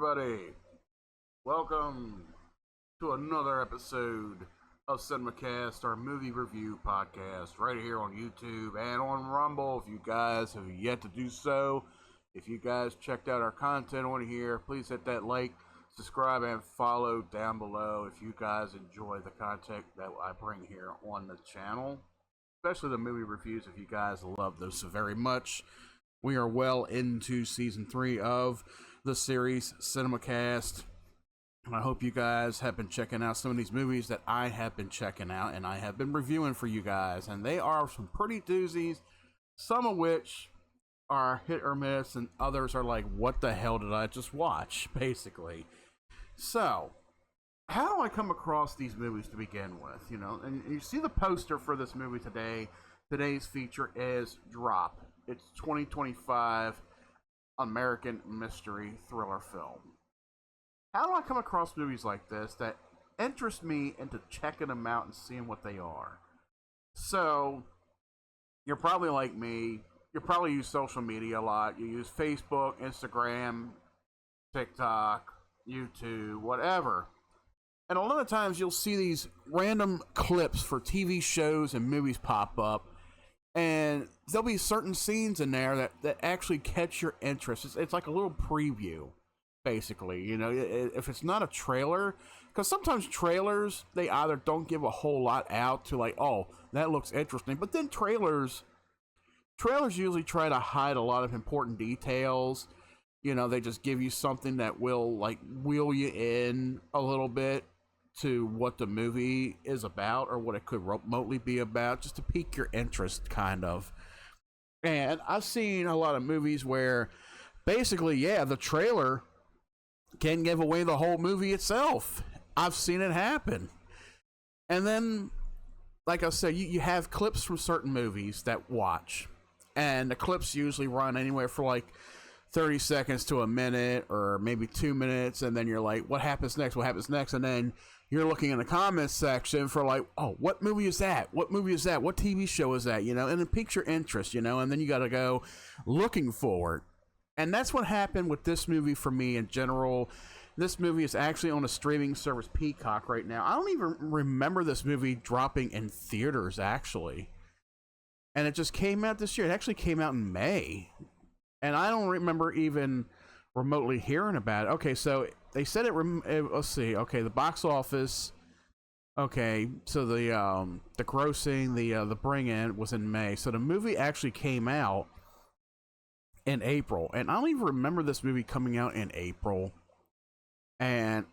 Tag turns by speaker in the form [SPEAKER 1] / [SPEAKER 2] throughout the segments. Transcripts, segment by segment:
[SPEAKER 1] everybody. Welcome to another episode of Cinemacast, our movie review podcast, right here on YouTube and on Rumble. If you guys have yet to do so, if you guys checked out our content on here, please hit that like, subscribe, and follow down below if you guys enjoy the content that I bring here on the channel, especially the movie reviews. If you guys love those so very much. We are well into season 3 of the series Cinemacast, and I hope you guys have been checking out some of these movies that I have been checking out and I have been reviewing for you guys, and they are some pretty doozies, some of which are hit or miss and others are like, what the hell did I just watch, basically. So how do I come across these movies to begin with? And you see the poster for this movie today. Today's feature is Drop. It's 2025 American mystery thriller film. How do I come across movies like this that interest me into checking them out and seeing what they are? So, you're probably like me. You probably use social media a lot. You use Facebook, Instagram, TikTok, YouTube, whatever. And a lot of times you'll see these random clips for TV shows and movies pop up. And there'll be certain scenes in there that actually catch your interest. It's like a little preview, basically. If it's not a trailer, because sometimes trailers, they either don't give a whole lot out to like, oh, that looks interesting. But then trailers usually try to hide a lot of important details. They just give you something that will like wheel you in a little bit to what the movie is about or what it could remotely be about, just to pique your interest, kind of. And I've seen a lot of movies where basically, the trailer can give away the whole movie itself. I've seen it happen. And then, like I said, you have clips from certain movies that watch, and the clips usually run anywhere for like 30 seconds to a minute or maybe 2 minutes, and then you're like, what happens next? What happens next? And then you're looking in the comments section for like, oh, what movie is that? What movie is that? What TV show is that? And it piques your interest, and then you got to go looking for it. And that's what happened with this movie for me in general. This movie is actually on a streaming service, Peacock, right now. I don't even remember this movie dropping in theaters, actually. And it just came out this year. It actually came out in May. And I don't remember even remotely hearing about it. Okay, so they said let's see. Okay, the box office. Okay, so the grossing, the bring in was in May. So the movie actually came out in April, and I don't even remember this movie coming out in April. And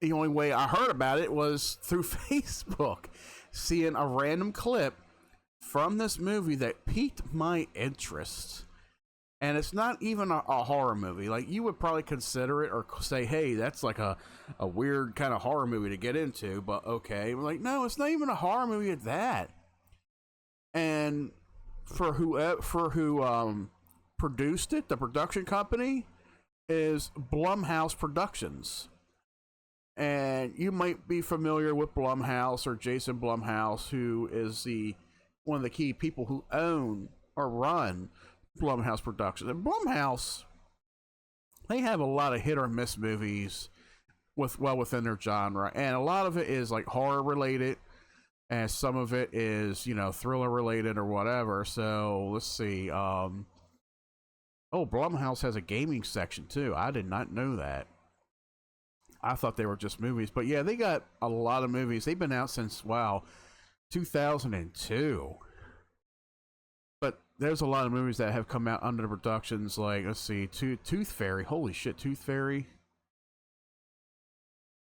[SPEAKER 1] the only way I heard about it was through Facebook, seeing a random clip from this movie that piqued my interest. And it's not even a horror movie. Like, you would probably consider it or say, hey, that's like a weird kind of horror movie to get into, but okay. We're like, no, it's not even a horror movie at that. And for who produced it, the production company is Blumhouse Productions. And you might be familiar with Blumhouse or Jason Blumhouse, who is one of the key people who own or run Blumhouse Productions. And Blumhouse, they have a lot of hit or miss movies within their genre, and a lot of it is like horror related, and some of it is thriller related or whatever. So let's see. Blumhouse has a gaming section too. I did not know that. I thought they were just movies, but yeah, they got a lot of movies. They've been out since 2002. But there's a lot of movies that have come out under the productions, like, let's see, Tooth Fairy. Holy shit, Tooth Fairy.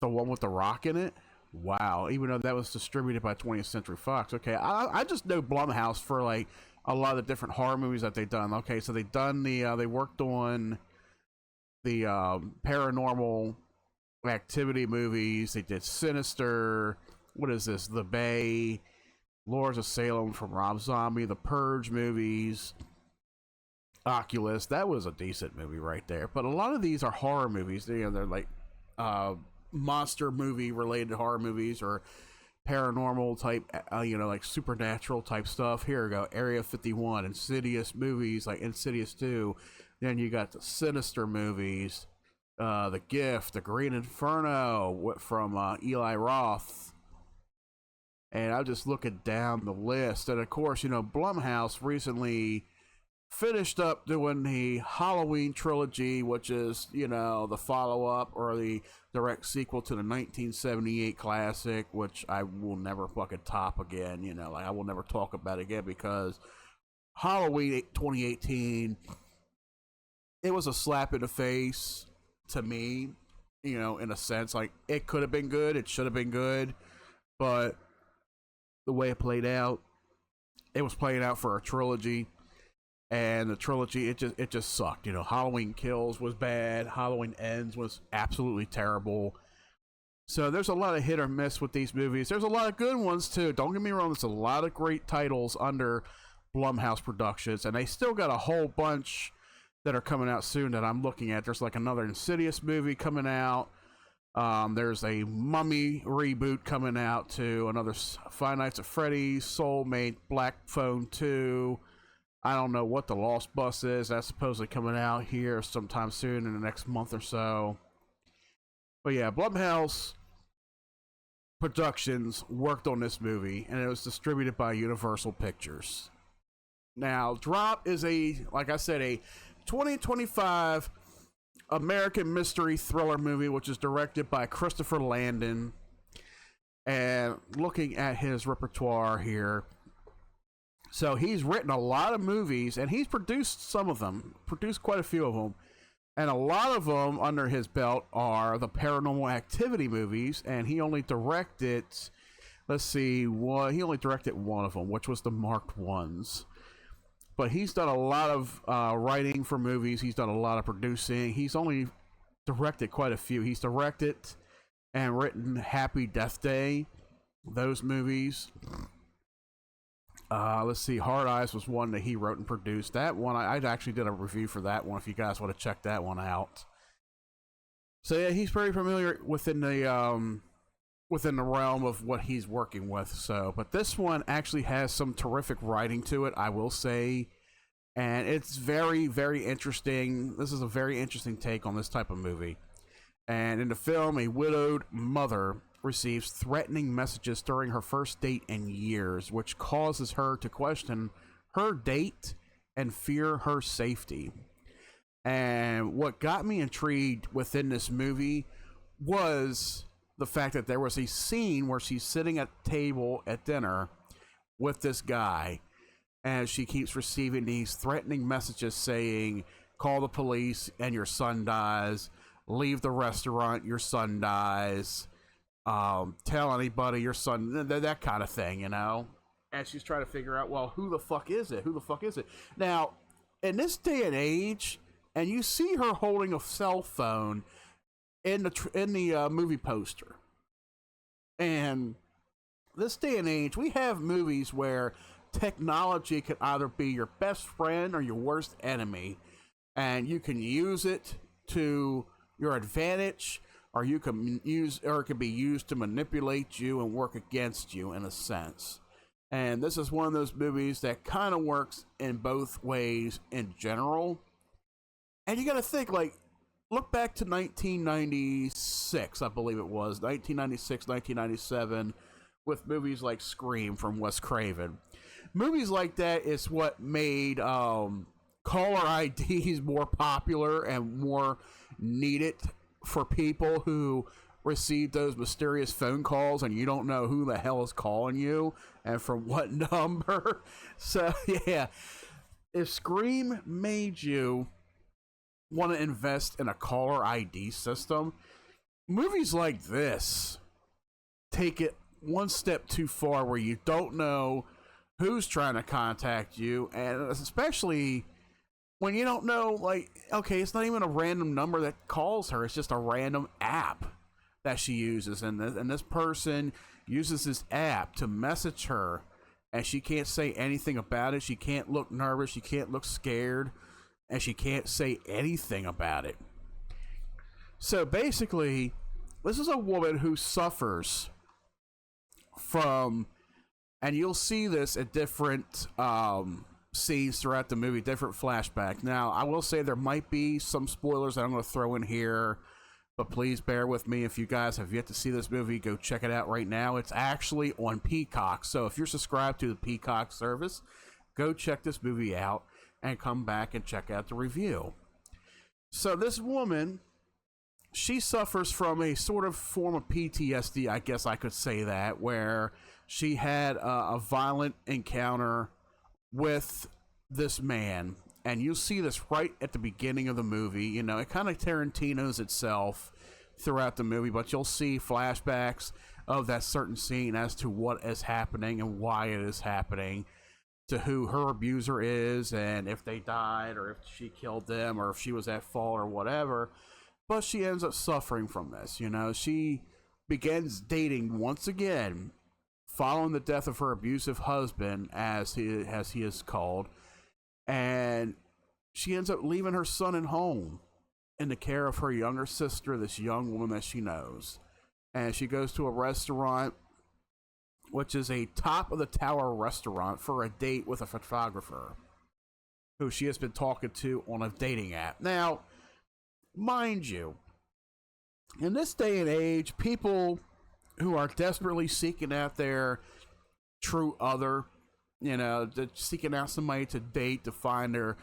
[SPEAKER 1] The one with The Rock in it? Wow, even though that was distributed by 20th Century Fox. Okay, I just know Blumhouse for, like, a lot of different horror movies that they've done. Okay, so they've done they worked on the Paranormal Activity movies. They did Sinister. What is this? The Bay. Lords of Salem from Rob Zombie, the Purge movies, Oculus. That was a decent movie right there. But a lot of these are horror movies. They're like monster movie related horror movies or paranormal type, like supernatural type stuff. Here we go. Area 51, Insidious movies like Insidious 2. Then you got the Sinister movies. The Gift, The Green Inferno from Eli Roth. And I'm just looking down the list. And of course, Blumhouse recently finished up doing the Halloween trilogy, which is, the follow-up or the direct sequel to the 1978 classic, which I will never fucking top again. I will never talk about it again, because Halloween 2018, it was a slap in the face to me, in a sense. Like, it could have been good, it should have been good, but the way it played out, it was playing out for a trilogy, and the trilogy, it just sucked. Halloween Kills was bad, Halloween Ends was absolutely terrible. So there's a lot of hit or miss with these movies. There's a lot of good ones too, don't get me wrong. There's a lot of great titles under Blumhouse Productions, and they still got a whole bunch that are coming out soon that I'm looking at. There's like another Insidious movie coming out. There's a Mummy reboot coming out too. Another Five Nights at Freddy's, Soulmate, Black Phone 2. I don't know what the Lost Bus is. That's supposedly coming out here sometime soon in the next month or so. But yeah, Blumhouse Productions worked on this movie, and it was distributed by Universal Pictures. Now, Drop is like I said, a 2025 American mystery thriller movie, which is directed by Christopher Landon. And looking at his repertoire here, so he's written a lot of movies, and he's produced some of them, produced quite a few of them, and a lot of them under his belt are the Paranormal Activity movies, and he only directed, he only directed one of them, which was the Marked Ones. But he's done a lot of writing for movies. He's done a lot of producing. He's only directed quite a few. He's directed and written Happy Death Day, those movies. Hard Eyes was one that he wrote and produced. That one, I actually did a review for that one, if you guys want to check that one out. So yeah, he's very familiar within the realm of what he's working with. So, but this one actually has some terrific writing to it, I will say, and it's very, very interesting. This is a very interesting take on this type of movie. And in the film, a widowed mother receives threatening messages during her first date in years, which causes her to question her date and fear her safety. And what got me intrigued within this movie was the fact that there was a scene where she's sitting at the table at dinner with this guy, and she keeps receiving these threatening messages saying, call the police and your son dies, leave the restaurant, your son dies, tell anybody, your son, that kind of thing, and she's trying to figure out, well, who the fuck is it now in this day and age? And you see her holding a cell phone in the movie poster. And this day and age, we have movies where technology can either be your best friend or your worst enemy, and you can use it to your advantage, or it can be used to manipulate you and work against you in a sense. And this is one of those movies that kind of works in both ways in general. And you got to think, look back to 1996, I believe it was, 1996, 1997, with movies like Scream from Wes Craven. Movies like that is what made caller IDs more popular and more needed for people who receive those mysterious phone calls and you don't know who the hell is calling you and from what number. So, yeah, if Scream made you want to invest in a caller ID system, movies like this take it one step too far, where you don't know who's trying to contact you, and especially when you don't know, okay, it's not even a random number that calls her, it's just a random app that she uses, and this person uses this app to message her, and she can't say anything about it. She can't look nervous, she can't look scared, and she can't say anything about it. So basically, this is a woman who suffers from, and you'll see this at different scenes throughout the movie, different flashbacks. Now, I will say there might be some spoilers that I'm going to throw in here, but please bear with me. If you guys have yet to see this movie, go check it out right now. It's actually on Peacock. So if you're subscribed to the Peacock service, go check this movie out and come back and check out the review. So this woman, she suffers from a sort of form of PTSD, I guess I could say that, where she had a violent encounter with this man. And you'll see this right at the beginning of the movie. You know, it kind of Tarantino's itself throughout the movie, but you'll see flashbacks of that certain scene as to what is happening and why it is happening, to who her abuser is, and if they died, or if she killed them, or if she was at fault, or whatever. But she ends up suffering from this. You know, she begins dating once again, following the death of her abusive husband, as he is called. And she ends up leaving her son at home in the care of her younger sister, this young woman that she knows. And she goes to a restaurant, which is a top of the tower restaurant, for a date with a photographer who she has been talking to on a dating app. Now, mind you, in this day and age, people who are desperately seeking out their true other, you know, seeking out somebody to date, to find their,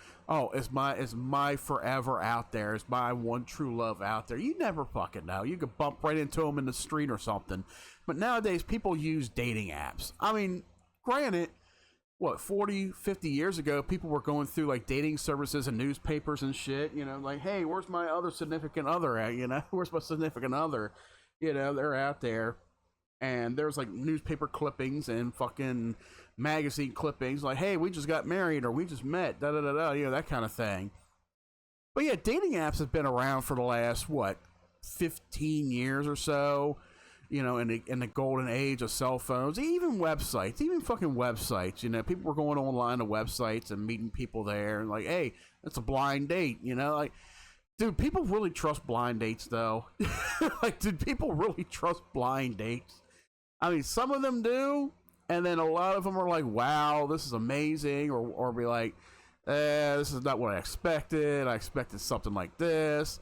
[SPEAKER 1] is my forever out there, is my one true love out there. You never fucking know. You could bump right into them in the street or something. But nowadays, people use dating apps. I mean, granted, 40, 50 years ago, people were going through like dating services and newspapers and shit, you know, like, hey, where's my other significant other at, you know? Where's my significant other? You know, they're out there. And there's like newspaper clippings and fucking magazine clippings like, hey, we just got married, or we just met, you know, that kind of thing. But yeah, dating apps have been around for the last, 15 years or so, you know, in the golden age of cell phones, even fucking websites, you know, people were going online to websites and meeting people there, and like, hey, it's a blind date, you know, like, dude, people really trust blind dates, though. Like, did people really trust blind dates? I mean, some of them do, and then a lot of them are like, wow, this is amazing, or be like, this is not what I expected. I expected something like this.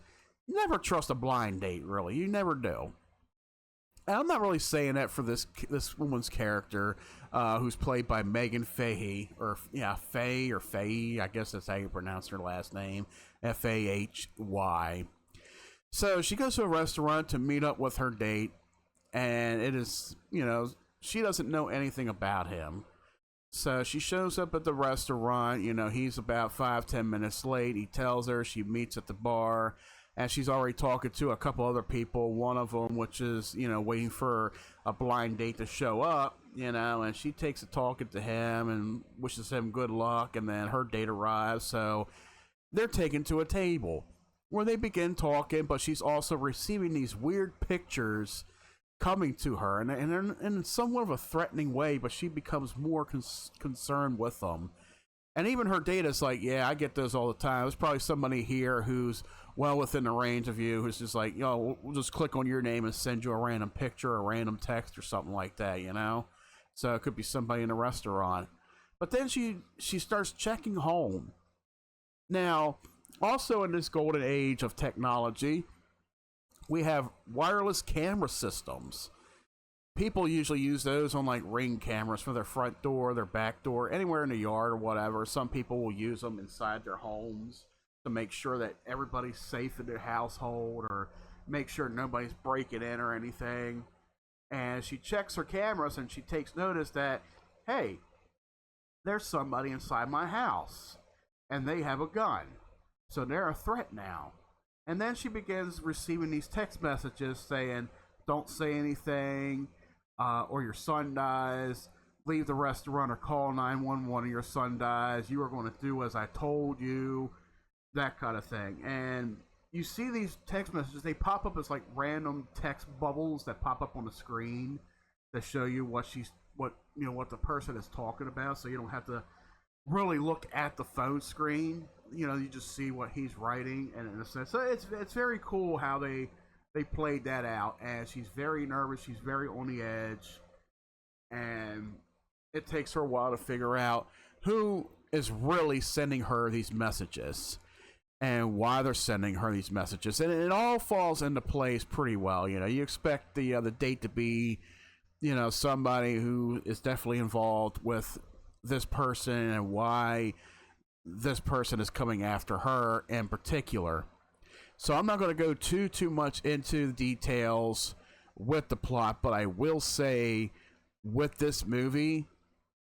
[SPEAKER 1] You never trust a blind date, really. You never do. And I'm not really saying that for this woman's character, who's played by Megan Fahey, Fahy, I guess that's how you pronounce her last name, Fahy. So she goes to a restaurant to meet up with her date, and it is, you know, she doesn't know anything about him. So she shows up at the restaurant, you know, he's about 5-10 minutes late. He tells her, she meets at the bar, and she's already talking to a couple other people, one of them which is, you know, waiting for a blind date to show up, you know, and she takes a talking to him and wishes him good luck, and then her date arrives, so they're taken to a table where they begin talking, but she's also receiving these weird pictures coming to her, and in somewhat of a threatening way, but she becomes more concerned with them. And even her date is like, yeah, I get those all the time. There's probably somebody here who's well within the range of you, who's just like, we'll just click on your name and send you a random picture, a random text, or something like that, you know? So it could be somebody in a restaurant. But then she starts checking home. Now, also in this golden age of technology, we have wireless camera systems. People usually use those on like Ring cameras for their front door, their back door, anywhere in the yard or whatever. Some people will use them inside their homes to make sure that everybody's safe in their household, or make sure nobody's breaking in or anything. And she checks her cameras and she takes notice that, hey, there's somebody inside my house and they have a gun. So they're a threat now. And then she begins receiving these text messages saying, don't say anything, or your son dies, leave the restaurant or call 911 or your son dies, you are going to do as I told you, that kind of thing. And you see these text messages, they pop up as like random text bubbles that pop up on the screen that show you what the person is talking about, so you don't have to really look at the phone screen. You know, you just see what he's writing, and in a sense, so it's very cool how they played that out. And she's very nervous, she's very on the edge, and it takes her a while to figure out who is really sending her these messages and why they're sending her these messages. And it all falls into place pretty well. You know, you expect the date to be, you know, somebody who is definitely involved with this person and why this person is coming after her in particular. So I'm not going to go too much into the details with the plot, but I will say with this movie,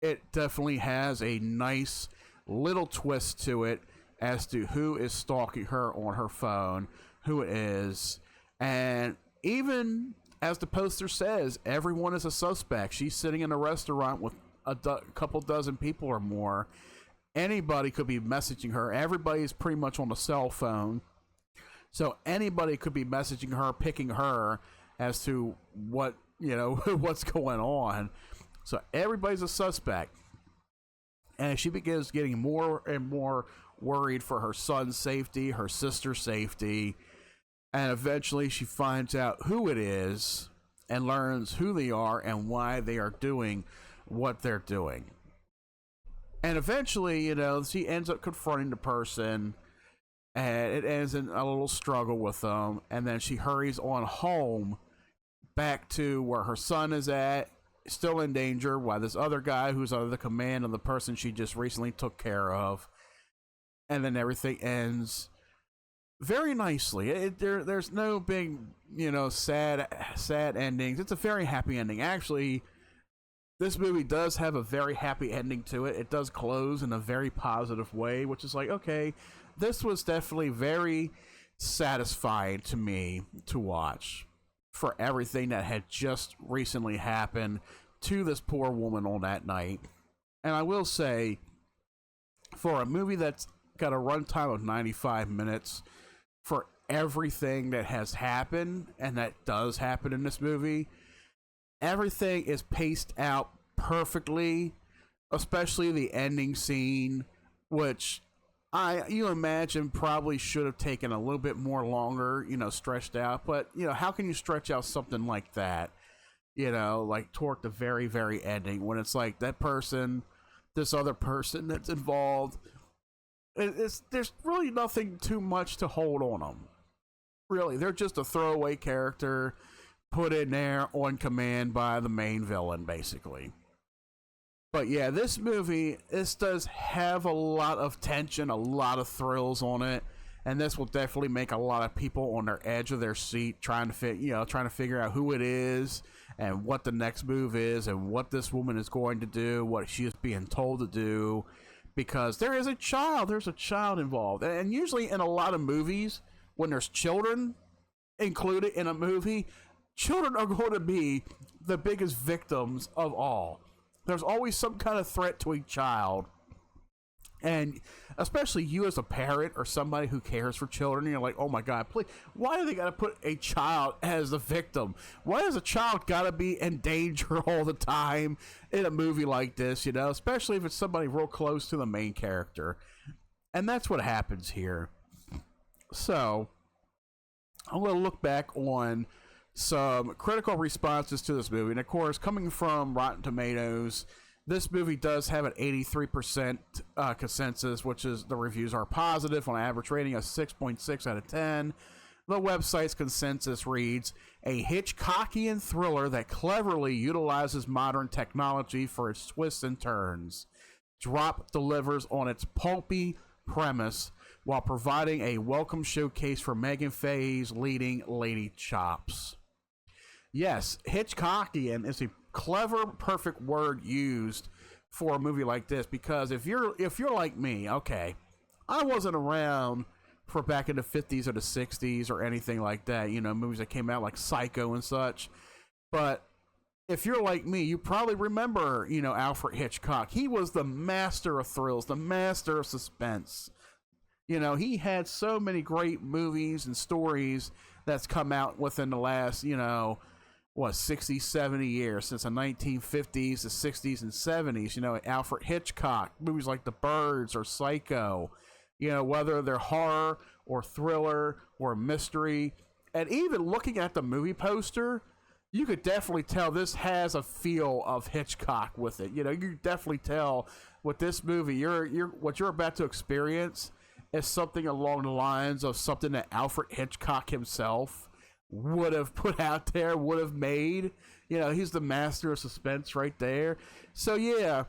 [SPEAKER 1] it definitely has a nice little twist to it as to who is stalking her on her phone, who it is, and even as the poster says, everyone is a suspect. She's sitting in a restaurant with a couple dozen people or more. Anybody could be messaging her. Everybody's pretty much on a cell phone, so anybody could be messaging her, picking her as to what, you know, what's going on. So everybody's a suspect. And she begins getting more and more worried for her son's safety, her sister's safety, and eventually she finds out who it is and learns who they are and why they are doing what they're doing. And eventually, you know, she ends up confronting the person, and it ends in a little struggle with them, and then she hurries on home back to where her son is at, still in danger, while this other guy who's under the command of the person she just recently took care of. And then everything ends very nicely. There's no big, you know, sad endings. It's a very happy ending. Actually, this movie does have a very happy ending to it. It does close in a very positive way, which is like, okay, this was definitely very satisfying to me to watch for everything that had just recently happened to this poor woman on that night. And I will say, for a movie that's got a runtime of 95 minutes, for everything that has happened and that does happen in this movie, everything is paced out perfectly, especially the ending scene, which you imagine probably should have taken a little bit more longer, you know, stretched out. But, you know, how can you stretch out something like that, you know, like toward the very, very ending, when it's like that person, this other person that's involved, there's really nothing too much to hold on them. Really, they're just a throwaway character put in there on command by the main villain, basically. But yeah, this movie, this does have a lot of tension, a lot of thrills on it, and this will definitely make a lot of people on their edge of their seat, trying to figure out who it is and what the next move is and what this woman is going to do, what she is being told to do, because there's a child involved. And usually in a lot of movies, when there's children included in a movie, children are going to be the biggest victims of all. There's always some kind of threat to a child. And especially you as a parent or somebody who cares for children, you're like, oh my God, please, why do they got to put a child as the victim? Why does a child got to be in danger all the time in a movie like this, you know, especially if it's somebody real close to the main character? And that's what happens here. So I'm going to look back on some critical responses to this movie. And of course, coming from Rotten Tomatoes, this movie does have an 83% consensus, which is the reviews are positive, on average rating of 6.6 out of 10. The website's consensus reads, a Hitchcockian thriller that cleverly utilizes modern technology for its twists and turns. Drop delivers on its pulpy premise while providing a welcome showcase for Megan Faye's leading lady chops. Yes, Hitchcockian is a clever, perfect word used for a movie like this, because if you're like me, okay, I wasn't around for back in the 50s or the 60s or anything like that, you know, movies that came out like Psycho and such, but if you're like me, you probably remember, you know, Alfred Hitchcock. He was the master of thrills, the master of suspense. You know, he had so many great movies and stories that's come out within the last, you know, 60, 70 years, since the 1950s, the 60s, and 70s. You know, Alfred Hitchcock, movies like The Birds or Psycho, you know, whether they're horror or thriller or mystery. And even looking at the movie poster, you could definitely tell this has a feel of Hitchcock with it. You know, you could definitely tell with this movie, what you're about to experience is something along the lines of something that Alfred Hitchcock himself would have put out there, would have made. You know, he's the master of suspense right there. So yeah,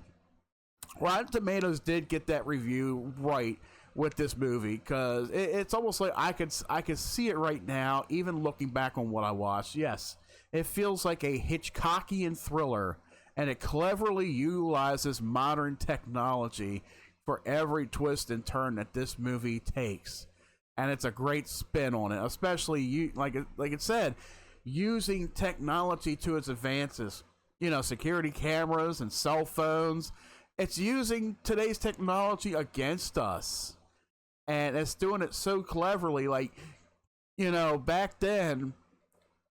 [SPEAKER 1] Rotten Tomatoes did get that review right with this movie, because it's almost like I could see it right now, even looking back on what I watched. Yes, it feels like a Hitchcockian thriller, and it cleverly utilizes modern technology for every twist and turn that this movie takes, and it's a great spin on it. Especially like it said, using technology to its advances. You know, security cameras and cell phones. It's using today's technology against us. And it's doing it so cleverly. Like, you know, back then,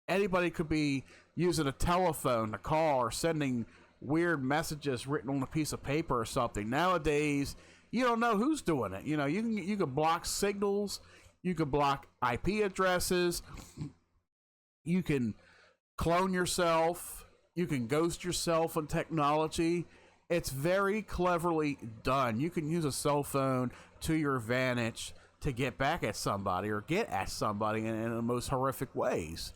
[SPEAKER 1] anybody could be using a telephone, a call, or sending weird messages written on a piece of paper or something. Nowadays, you don't know who's doing it. You know, you can block signals, you can block IP addresses, you can clone yourself, you can ghost yourself on technology. It's very cleverly done. You can use a cell phone to your advantage to get back at somebody or get at somebody in the most horrific ways.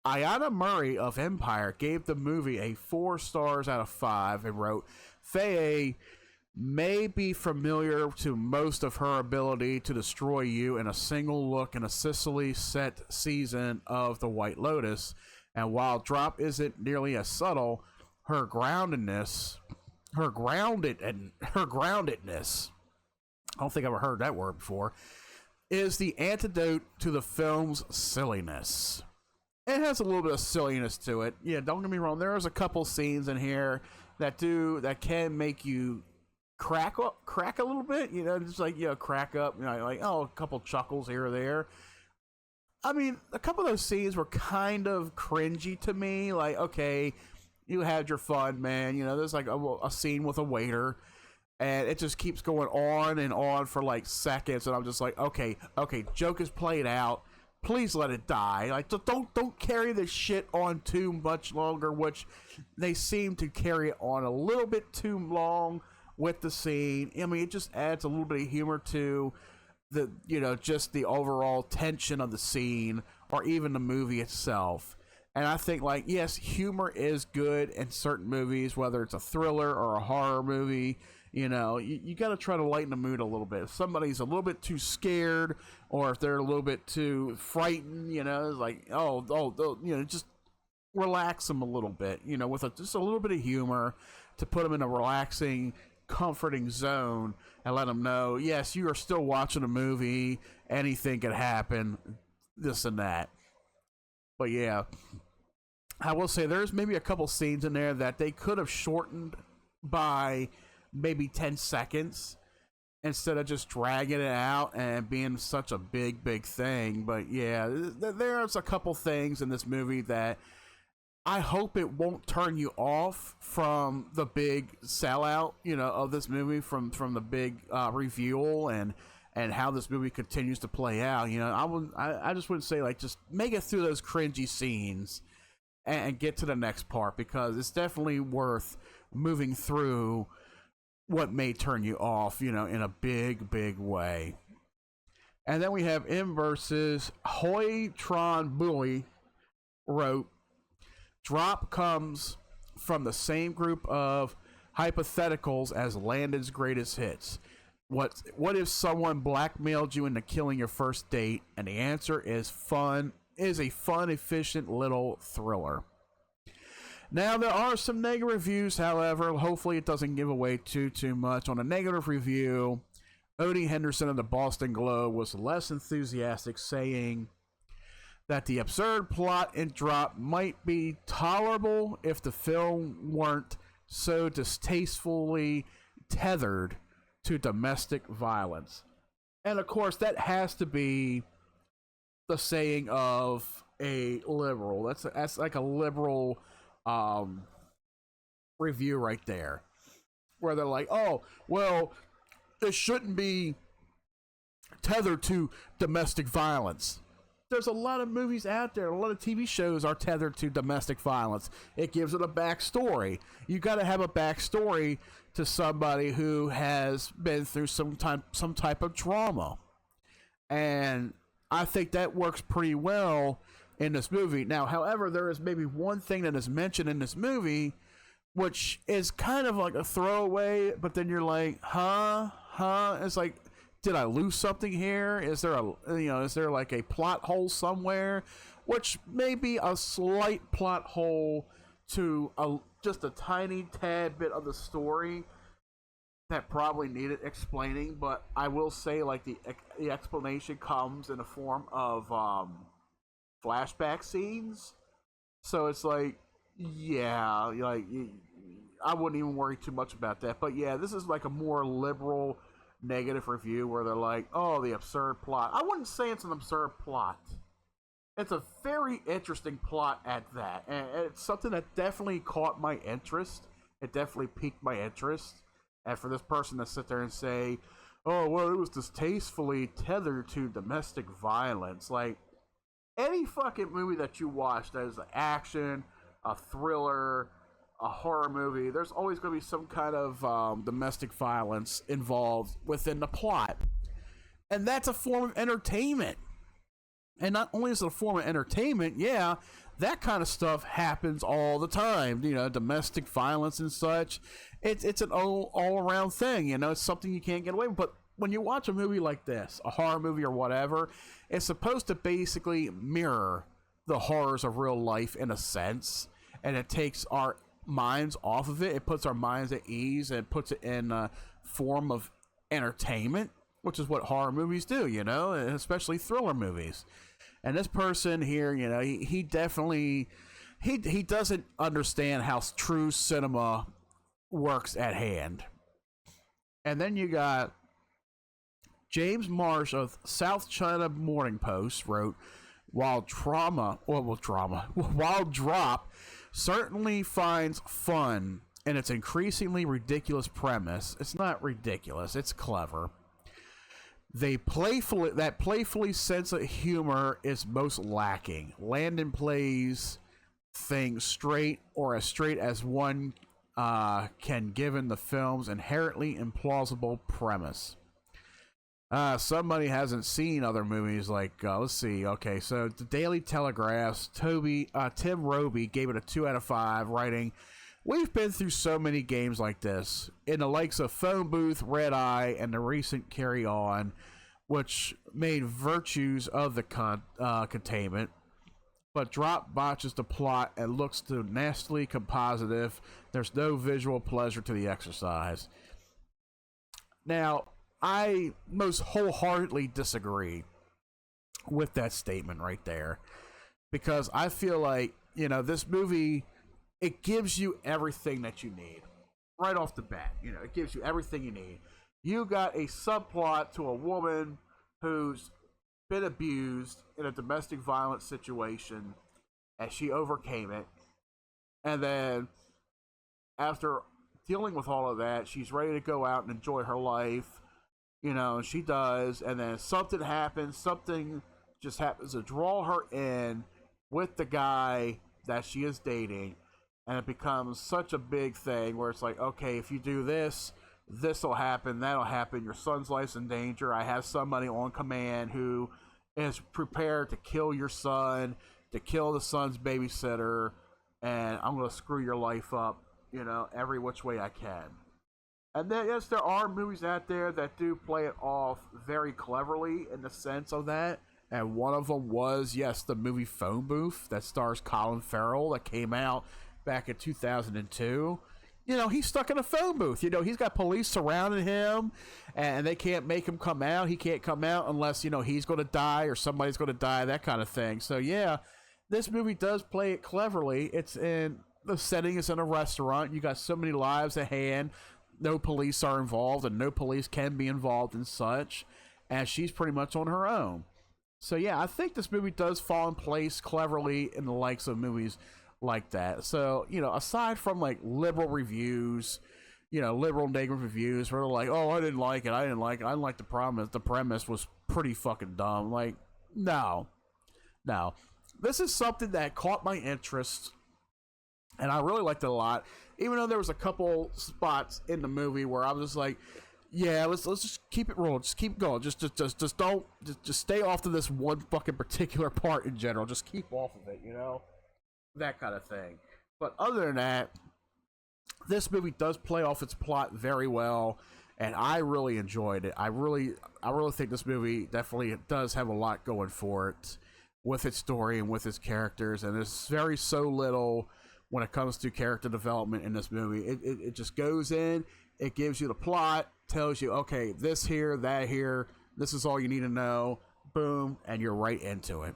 [SPEAKER 1] Ayana Murray of Empire gave the movie a 4 stars out of 5 and wrote, Faye may be familiar to most of her ability to destroy you in a single look in a Sicily set season of The White Lotus, and while Drop isn't nearly as subtle, her groundedness, I don't think I've ever heard that word before, is the antidote to the film's silliness. It has a little bit of silliness to it. Yeah, don't get me wrong. There's a couple scenes in here that can make you crack a little bit. You know, just like, you know, crack up. You know, like, oh, a couple chuckles here or there. I mean, a couple of those scenes were kind of cringy to me. Like, okay, you had your fun, man. You know, there's like a scene with a waiter, and it just keeps going on and on for like seconds, and I'm just like, okay, joke is played out. Please let it die. Like, don't carry this shit on too much longer, which they seem to carry it on a little bit too long with the scene. I mean, it just adds a little bit of humor to the, you know, just the overall tension of the scene or even the movie itself. And I think, like, yes, humor is good in certain movies, whether it's a thriller or a horror movie. You know, you got to try to lighten the mood a little bit. If somebody's a little bit too scared, or if they're a little bit too frightened, you know, it's like, you know, just relax them a little bit, you know, with just a little bit of humor to put them in a relaxing, comforting zone and let them know, yes, you are still watching a movie. Anything could happen, this and that. But yeah, I will say there's maybe a couple scenes in there that they could have shortened by maybe 10 seconds instead of just dragging it out and being such a big thing. But yeah, there's a couple things in this movie that I hope it won't turn you off from the big sellout, you know, of this movie, from the big reveal and how this movie continues to play out. You know, I just wouldn't say, like, just make it through those cringy scenes and get to the next part, because it's definitely worth moving through what may turn you off, you know, in a big way. And then we have M versus Hoi Tron Bui wrote, Drop comes from the same group of hypotheticals as Landon's greatest hits. What if someone blackmailed you into killing your first date? And the answer is a fun, efficient little thriller. Now, there are some negative reviews, however. Hopefully it doesn't give away too much. On a negative review, Odie Henderson of the Boston Globe was less enthusiastic, saying that the absurd plot in Drop might be tolerable if the film weren't so distastefully tethered to domestic violence. And of course, that has to be the saying of a liberal. That's like a liberal review right there, where they're like, oh, well, it shouldn't be tethered to domestic violence. there's a lot of movies out there, a lot of TV shows are tethered to domestic violence. It gives it a backstory. You got to have a backstory to somebody who has been through some type of trauma, and I think that works pretty well in this movie. Now, however, there is maybe one thing that is mentioned in this movie, which is kind of like a throwaway, but then you're like, huh? It's like, did I lose something here? Is there is there like a plot hole somewhere? Which may be a slight plot hole to just a tiny tad bit of the story that probably needed explaining, but I will say, like, the explanation comes in the form of flashback scenes. So it's like, yeah, like, I wouldn't even worry too much about that. But yeah, this is like a more liberal negative review where they're like, oh, the absurd plot. I wouldn't say it's an absurd plot. It's a very interesting plot at that, and it's something that definitely caught my interest. It definitely piqued my interest. And for this person to sit there and say, oh, well, it was distastefully tethered to domestic violence. Like, any fucking movie that you watch that is an action, a thriller, a horror movie, there's always going to be some kind of domestic violence involved within the plot. And that's a form of entertainment. And not only is it a form of entertainment, yeah, that kind of stuff happens all the time. You know, domestic violence and such. It's an all-around thing. You know, it's something you can't get away with. But when you watch a movie like this, a horror movie or whatever, it's supposed to basically mirror the horrors of real life in a sense. And it takes our minds off of it. It puts our minds at ease and puts it in a form of entertainment, which is what horror movies do, you know, and especially thriller movies. And this person here, you know, he definitely, he doesn't understand how true cinema works at hand. And then you got James Marsh of South China Morning Post wrote, While Drop certainly finds fun in its increasingly ridiculous premise, it's not ridiculous, it's clever. That playfully sense of humor is most lacking. Landon plays things straight, or as straight as one can, given the film's inherently implausible premise. Somebody hasn't seen other movies like, let's see, okay, so the Daily Telegraph's Tim Roby gave it a 2 out of 5, writing, We've been through so many games like this, in the likes of Phone Booth, Red Eye, and the recent Carry On, which made virtues of the containment, but Drop botches the plot and looks too nastily compositive. There's no visual pleasure to the exercise. Now, I most wholeheartedly disagree with that statement right there, because I feel like, you know, this movie, it gives you everything that you need right off the bat. You know, it gives you everything you need. You got a subplot to a woman who's been abused in a domestic violence situation, and she overcame it. And then after dealing with all of that, she's ready to go out and enjoy her life. You know, she does, and then something happens. Something just happens to draw her in with the guy that she is dating, and it becomes such a big thing where it's like, okay, if you do this, this will happen, that'll happen, your son's life's in danger, I have somebody on command who is prepared to kill your son, to kill the son's babysitter, and I'm going to screw your life up, you know, every which way I can. And then, yes, there are movies out there that do play it off very cleverly in the sense of that. And one of them was, yes, the movie Phone Booth that stars Colin Farrell that came out back in 2002. You know, he's stuck in a phone booth. You know, he's got police surrounding him, and they can't make him come out. He can't come out unless, you know, he's going to die or somebody's going to die, that kind of thing. So, yeah, this movie does play it cleverly. It's in, the setting is in a restaurant. You got so many lives at hand. No police are involved, and no police can be involved in such, and she's pretty much on her own. So, yeah, I think this movie does fall in place cleverly in the likes of movies like that. So, you know, aside from like liberal reviews, you know, liberal negative reviews where they're like, oh, I didn't like it, I didn't like the premise was pretty fucking dumb. Like, no. Now, this is something that caught my interest, and I really liked it a lot. Even though there was a couple spots in the movie where I was just like, yeah, let's just keep it rolling, just keep going, just don't just stay off to this one fucking particular part in general, just keep off of it, that kind of thing. But other than that, this movie does play off its plot very well, and I really enjoyed it. I really think this movie definitely does have a lot going for it with its story and with its characters, and there's very so little when it comes to character development in this movie. It just goes in, it gives you the plot, tells you, okay, this here, that here, this is all you need to know, boom, and you're right into it.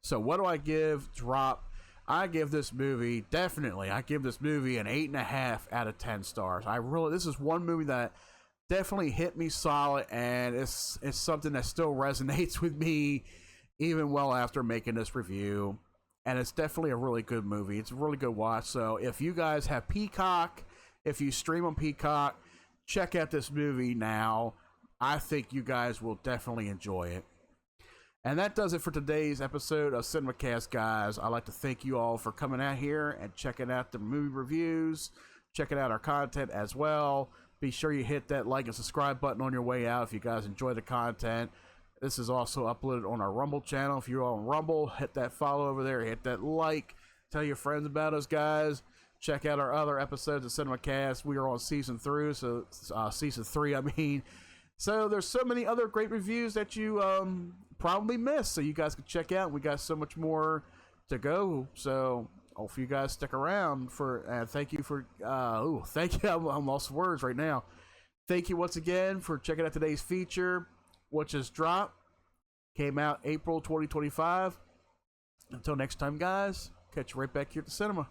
[SPEAKER 1] So what do I give Drop? I give this movie an 8.5 out of 10 stars. This is one movie that definitely hit me solid, and it's something that still resonates with me even well after making this review. And it's definitely a really good movie. It's a really good watch. So if you guys have Peacock, if you stream on Peacock, check out this movie now. I think you guys will definitely enjoy it. And that does it for today's episode of Cinemacast, guys. I'd like to thank you all for coming out here and checking out the movie reviews, checking out our content as well. Be sure you hit that like and subscribe button on your way out if you guys enjoy the content. This is also uploaded on our Rumble channel. If you're on Rumble, hit that follow over there, hit that like, tell your friends about us, guys. Check out our other episodes of Cinemacast. We are on season 3, so So there's so many other great reviews that you probably missed, so you guys can check out. We got so much more to go, so hopefully you guys stick around for. Thank you for. Thank you. I'm lost for words right now. Thank you once again for checking out today's feature, which is Drop. Came out April 2025. Until next time, guys. Catch you right back here at the cinema.